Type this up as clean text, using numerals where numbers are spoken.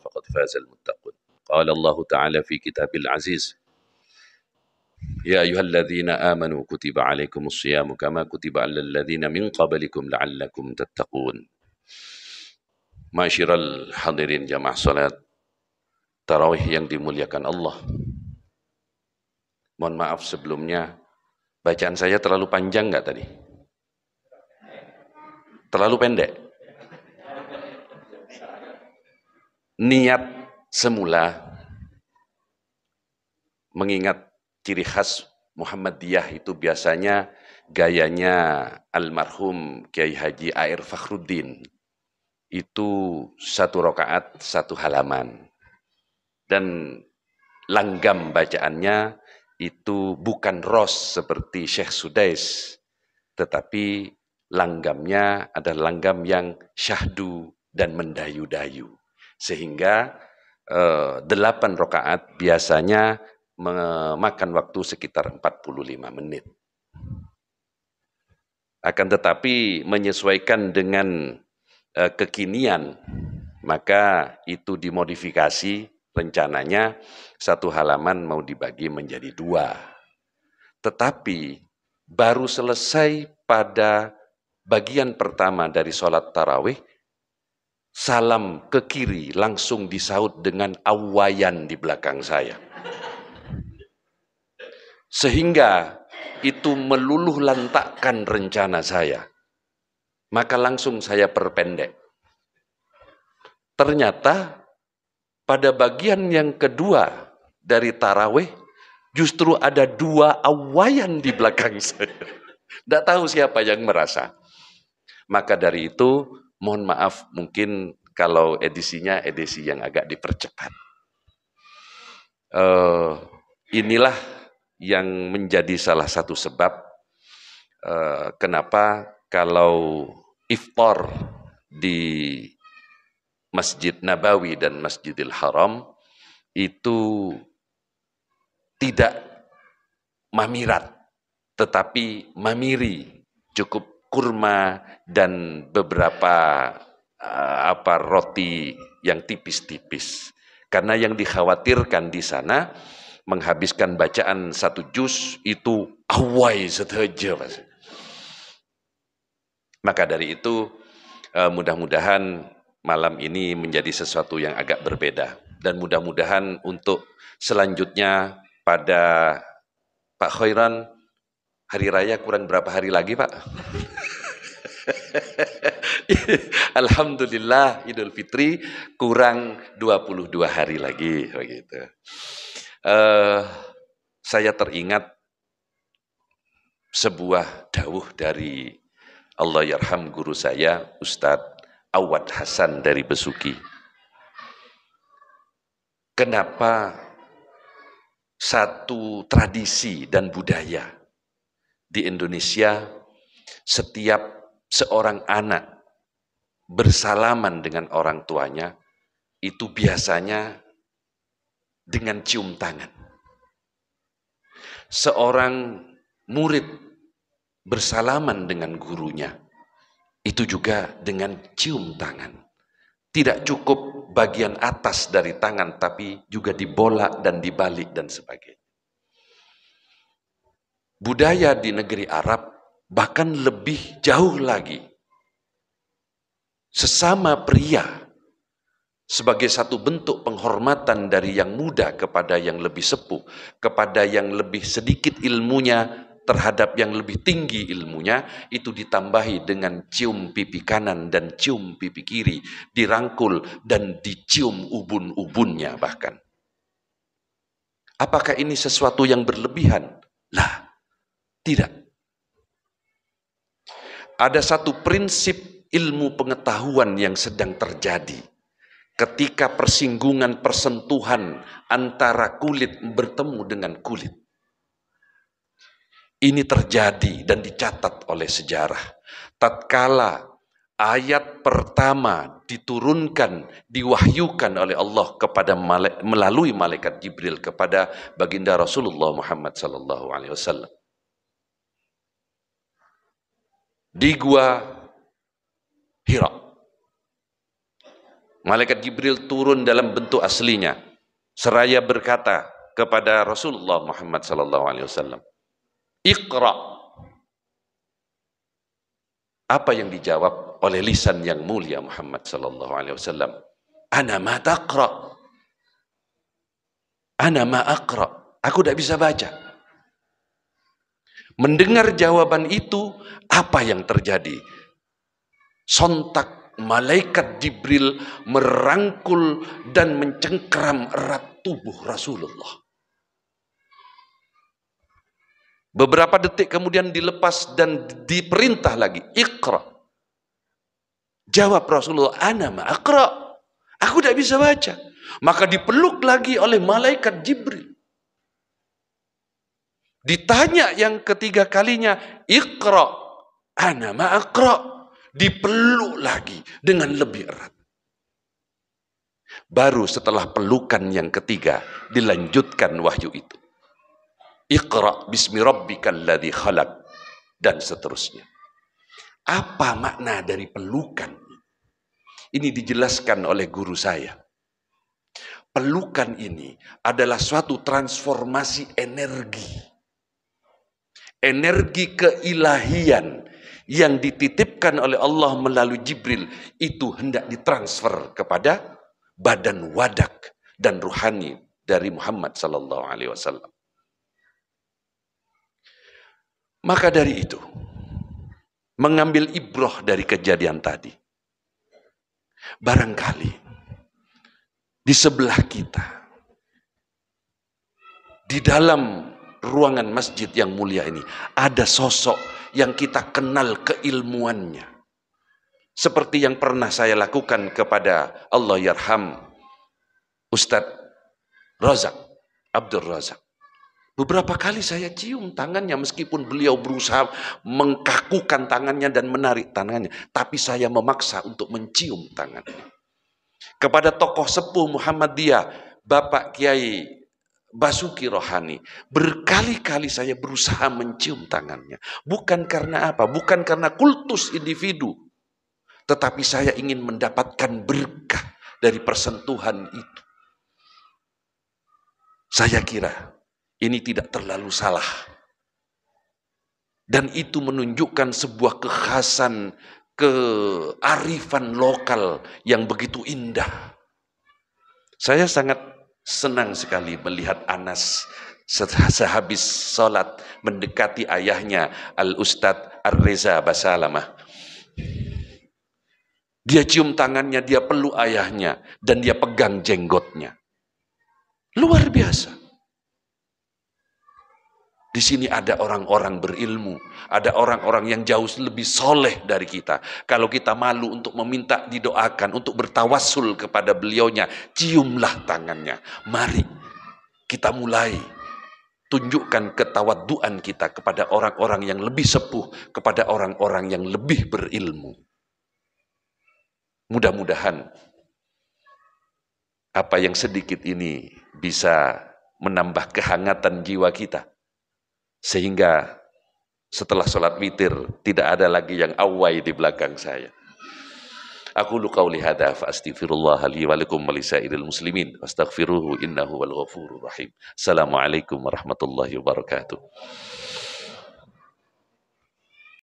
فقد فاز المتقون. قال الله تعالى في كتابه العزيز: يا أيها الذين آمنوا كتب عليكم الصيام كما كتب على الذين من قبلكم لعلكم تتقون. Masyiral hadirin jamaah salat tarawih yang dimuliakan Allah. Mohon maaf sebelumnya, bacaan saya terlalu panjang nggak tadi? Terlalu pendek? Niat semula, mengingat ciri khas Muhammadiyah itu biasanya gayanya almarhum Kiai Haji A.R. Fakhruddin. Itu satu rakaat, satu halaman. Dan langgam bacaannya itu bukan ros seperti Syekh Sudais, tetapi langgamnya adalah langgam yang syahdu dan mendayu-dayu. Sehingga 8 rakaat biasanya memakan waktu sekitar 45 menit. Akan tetapi menyesuaikan dengan kekinian, maka itu dimodifikasi. Rencananya satu halaman mau dibagi menjadi 2. Tetapi baru selesai pada bagian pertama dari sholat tarawih, salam ke kiri langsung disaut dengan awayan di belakang saya. Sehingga itu meluluh lantakkan rencana saya. Maka langsung saya perpendek. Ternyata pada bagian yang kedua dari tarawih, justru ada 2 awayan di belakang saya. Tidak tahu siapa yang merasa. Maka dari itu, mohon maaf mungkin kalau edisinya edisi yang agak dipercepat. Inilah yang menjadi salah satu sebab kenapa kalau iftar di Masjid Nabawi dan Masjidil Haram itu tidak mamirat, tetapi mamiri, cukup kurma dan beberapa roti yang tipis-tipis. Karena yang dikhawatirkan di sana menghabiskan bacaan 1 juz itu awai saja. Maka dari itu mudah-mudahan malam ini menjadi sesuatu yang agak berbeda. Dan mudah-mudahan untuk selanjutnya pada Pak Khairan, hari raya kurang berapa hari lagi Pak? Alhamdulillah Idul Fitri kurang 22 hari lagi. Begitu. Saya teringat sebuah dawuh dari Allahyarham guru saya, Ustadz Awad Hasan dari Besuki. Kenapa satu tradisi dan budaya di Indonesia setiap seorang anak bersalaman dengan orang tuanya itu biasanya dengan cium tangan. Seorang murid bersalaman dengan gurunya itu juga dengan cium tangan. Tidak cukup bagian atas dari tangan, tapi juga dibolak dan dibalik dan sebagainya. Budaya di negeri Arab bahkan lebih jauh lagi. Sesama pria, sebagai satu bentuk penghormatan dari yang muda kepada yang lebih sepuh, kepada yang lebih sedikit ilmunya, terhadap yang lebih tinggi ilmunya, itu ditambahi dengan cium pipi kanan dan cium pipi kiri, dirangkul dan dicium ubun-ubunnya bahkan. Apakah ini sesuatu yang berlebihan? Lah, tidak. Ada satu prinsip ilmu pengetahuan yang sedang terjadi ketika persinggungan, persentuhan antara kulit bertemu dengan kulit. Ini terjadi dan dicatat oleh sejarah. Tatkala ayat pertama diturunkan, diwahyukan oleh Allah kepada melalui malaikat Jibril kepada baginda Rasulullah Muhammad SAW di Gua Hira. Malaikat Jibril turun dalam bentuk aslinya, seraya berkata kepada Rasulullah Muhammad SAW, Iqra. Apa yang dijawab oleh lisan yang mulia Muhammad SAW? Ana ma taqra. Ana ma aqra. Aku tidak bisa baca. Mendengar jawaban itu, apa yang terjadi? Sontak malaikat Jibril merangkul dan mencengkeram erat tubuh Rasulullah. Beberapa detik kemudian dilepas dan diperintah lagi, Iqra. Jawab Rasulullah, ana ma aqra. Aku tidak bisa baca. Maka dipeluk lagi oleh malaikat Jibril. Ditanya yang ketiga kalinya, Iqra, ana ma aqra. Dipeluk lagi dengan lebih erat. Baru setelah pelukan yang ketiga dilanjutkan wahyu itu. Iqra bismi rabbikal ladzi khalaq, dan seterusnya. Apa makna dari pelukan? Ini dijelaskan oleh guru saya. Pelukan ini adalah suatu transformasi energi. Energi keilahian yang dititipkan oleh Allah melalui Jibril itu hendak ditransfer kepada badan wadak dan ruhani dari Muhammad sallallahu alaihi wasallam. Maka dari itu, mengambil ibrah dari kejadian tadi, barangkali di sebelah kita, di dalam ruangan masjid yang mulia ini, ada sosok yang kita kenal keilmuannya. Seperti yang pernah saya lakukan kepada Allah yarham Ustadz Razak, Abdul Razak. Beberapa kali saya cium tangannya meskipun beliau berusaha mengkakukan tangannya dan menarik tangannya. Tapi saya memaksa untuk mencium tangannya. Kepada tokoh sepuh Muhammadiyah, Bapak Kiai Basuki Rohani, berkali-kali saya berusaha mencium tangannya. Bukan karena apa? Bukan karena kultus individu. Tetapi saya ingin mendapatkan berkah dari persentuhan itu. Saya kira ini tidak terlalu salah. Dan itu menunjukkan sebuah kekhasan, kearifan lokal yang begitu indah. Saya sangat senang sekali melihat Anas sehabis sholat mendekati ayahnya Al-Ustadz Ar-Reza Basalamah. Dia cium tangannya, dia peluk ayahnya, dan dia pegang jenggotnya. Luar biasa. Di sini ada orang-orang berilmu, ada orang-orang yang jauh lebih soleh dari kita. Kalau kita malu untuk meminta didoakan, untuk bertawassul kepada beliaunya, ciumlah tangannya. Mari kita mulai tunjukkan ketawaduan kita kepada orang-orang yang lebih sepuh, kepada orang-orang yang lebih berilmu. Mudah-mudahan apa yang sedikit ini bisa menambah kehangatan jiwa kita. Sehingga setelah sholat witir tidak ada lagi yang awai di belakang saya. Aku lu qauli hadza fa astaghfirullah li wa lakum wa lisairil muslimin wastaghfiruhu innahu wal ghafurur rahim. Assalamualaikum warahmatullahi wabarakatuh.